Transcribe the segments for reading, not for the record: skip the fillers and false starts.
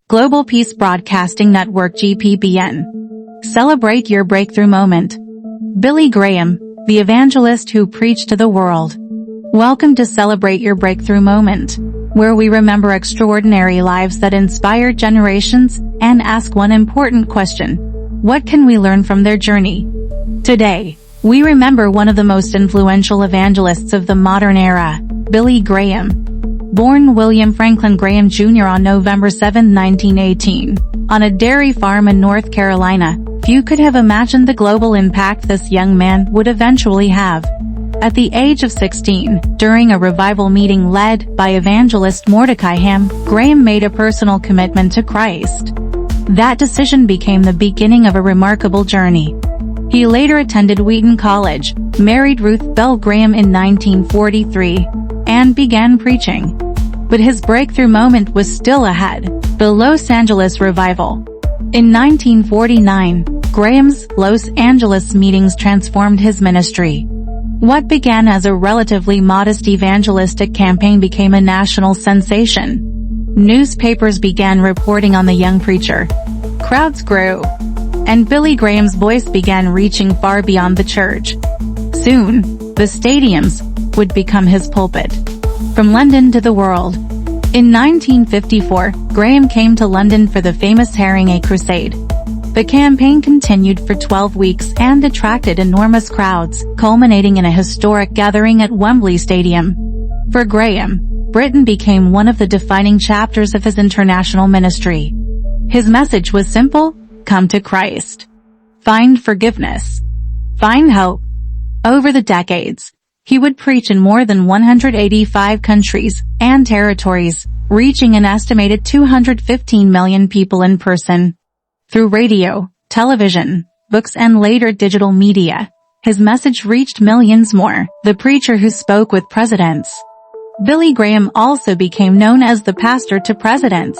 Global Peace Broadcasting Network (GPBN). Celebrate your breakthrough moment. Billy Graham, the evangelist who preached to the world. Welcome to Celebrate Your Breakthrough Moment, where we remember extraordinary lives that inspire generations and ask one important question: what can we learn from their journey? Today, we remember one of the most influential evangelists of the modern era, Billy Graham. Born William Franklin Graham Jr. on November 7, 1918, on a dairy farm in North Carolina, few could have imagined the global impact this young man would eventually have. At the age of 16, during a revival meeting led by evangelist Mordecai Ham, Graham made a personal commitment to Christ. That decision became the beginning of a remarkable journey. He later attended Wheaton College, married Ruth Bell Graham in 1943, and began preaching. But his breakthrough moment was still ahead: the Los Angeles Revival. In 1949, Graham's Los Angeles meetings transformed his ministry. What began as a relatively modest evangelistic campaign became a national sensation. Newspapers began reporting on the young preacher. Crowds grew, and Billy Graham's voice began reaching far beyond the church. Soon, the stadiums would become his pulpit. From London to the world. In 1954, Graham came to London for the famous Hearing a Crusade. The campaign continued for 12 weeks and attracted enormous crowds, culminating in a historic gathering at Wembley Stadium. For Graham, Britain became one of the defining chapters of his international ministry. His message was simple: come to Christ. Find forgiveness. Find hope. Over the decades, he would preach in more than 185 countries and territories, reaching an estimated 215 million people in person. Through radio, television, books and later digital media, his message reached millions more. The preacher who spoke with presidents. Billy Graham also became known as the pastor to presidents.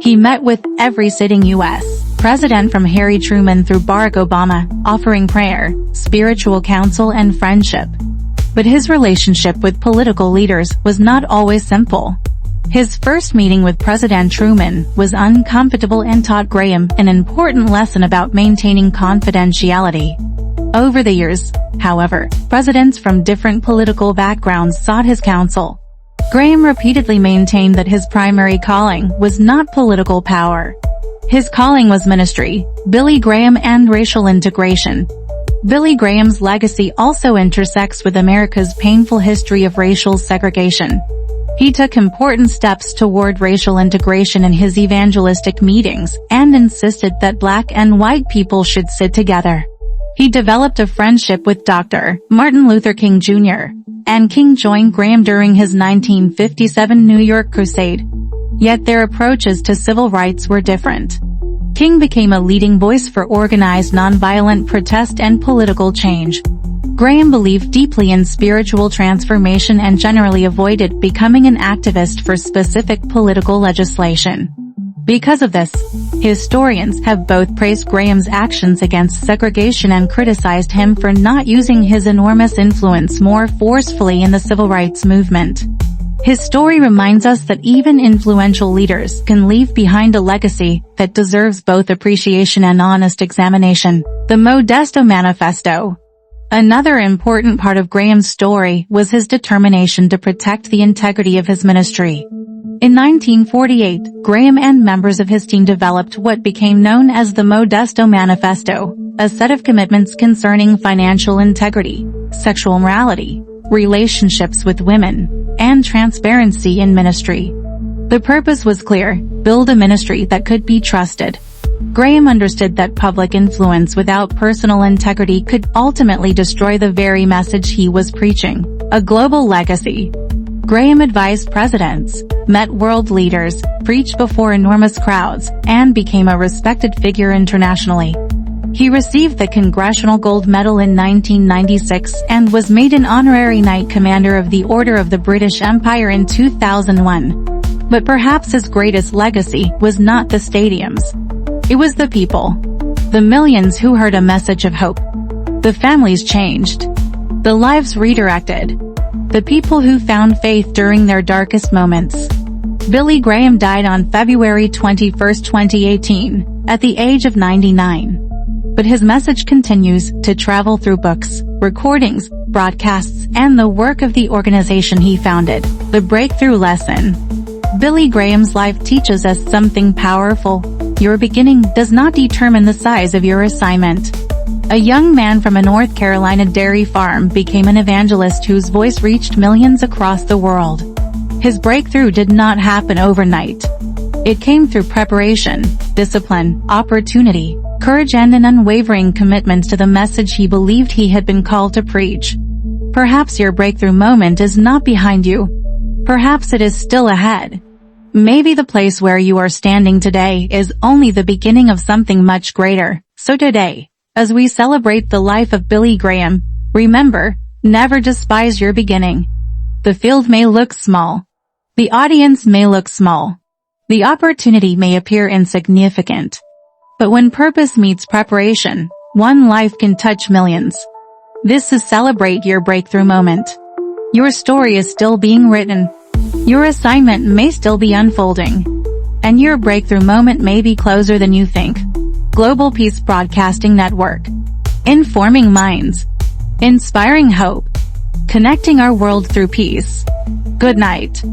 He met with every sitting U.S. president from Harry Truman through Barack Obama, offering prayer, spiritual counsel and friendship. But his relationship with political leaders was not always simple. His first meeting with President Truman was uncomfortable and taught Graham an important lesson about maintaining confidentiality. Over the years, however, presidents from different political backgrounds sought his counsel. Graham repeatedly maintained that his primary calling was not political power. His calling was ministry, Billy Graham and racial integration. Billy Graham's legacy also intersects with America's painful history of racial segregation. He took important steps toward racial integration in his evangelistic meetings and insisted that black and white people should sit together. He developed a friendship with Dr. Martin Luther King Jr., and King joined Graham during his 1957 New York crusade. Yet their approaches to civil rights were different. King became a leading voice for organized nonviolent protest and political change. Graham believed deeply in spiritual transformation and generally avoided becoming an activist for specific political legislation. Because of this, historians have both praised Graham's actions against segregation and criticized him for not using his enormous influence more forcefully in the civil rights movement. His story reminds us that even influential leaders can leave behind a legacy that deserves both appreciation and honest examination. The Modesto Manifesto. Another important part of Graham's story was his determination to protect the integrity of his ministry. In 1948, Graham and members of his team developed what became known as the Modesto Manifesto, a set of commitments concerning financial integrity, sexual morality, relationships with women, and transparency in ministry. The purpose was clear: build a ministry that could be trusted. Graham understood that public influence without personal integrity could ultimately destroy the very message he was preaching: a global legacy. Graham advised presidents, met world leaders, preached before enormous crowds, and became a respected figure internationally. He received the Congressional Gold Medal in 1996 and was made an honorary Knight Commander of the Order of the British Empire in 2001. But perhaps his greatest legacy was not the stadiums. It was the people. The millions who heard a message of hope. The families changed. The lives redirected. The people who found faith during their darkest moments. Billy Graham died on February 21, 2018, at the age of 99. But his message continues to travel through books, recordings, broadcasts, and the work of the organization he founded, The Breakthrough Lesson. Billy Graham's life teaches us something powerful. Your beginning does not determine the size of your assignment. A young man from a North Carolina dairy farm became an evangelist whose voice reached millions across the world. His breakthrough did not happen overnight. It came through preparation, discipline, opportunity, courage, and an unwavering commitment to the message he believed he had been called to preach. Perhaps your breakthrough moment is not behind you. Perhaps it is still ahead. Maybe the place where you are standing today is only the beginning of something much greater. So today, as we celebrate the life of Billy Graham, remember, never despise your beginning. The field may look small. The audience may look small. The opportunity may appear insignificant. But when purpose meets preparation, one life can touch millions. This is Celebrate Your Breakthrough Moment. Your story is still being written. Your assignment may still be unfolding. And your breakthrough moment may be closer than you think. Global Peace Broadcasting Network. Informing minds. Inspiring hope. Connecting our world through peace. Good night.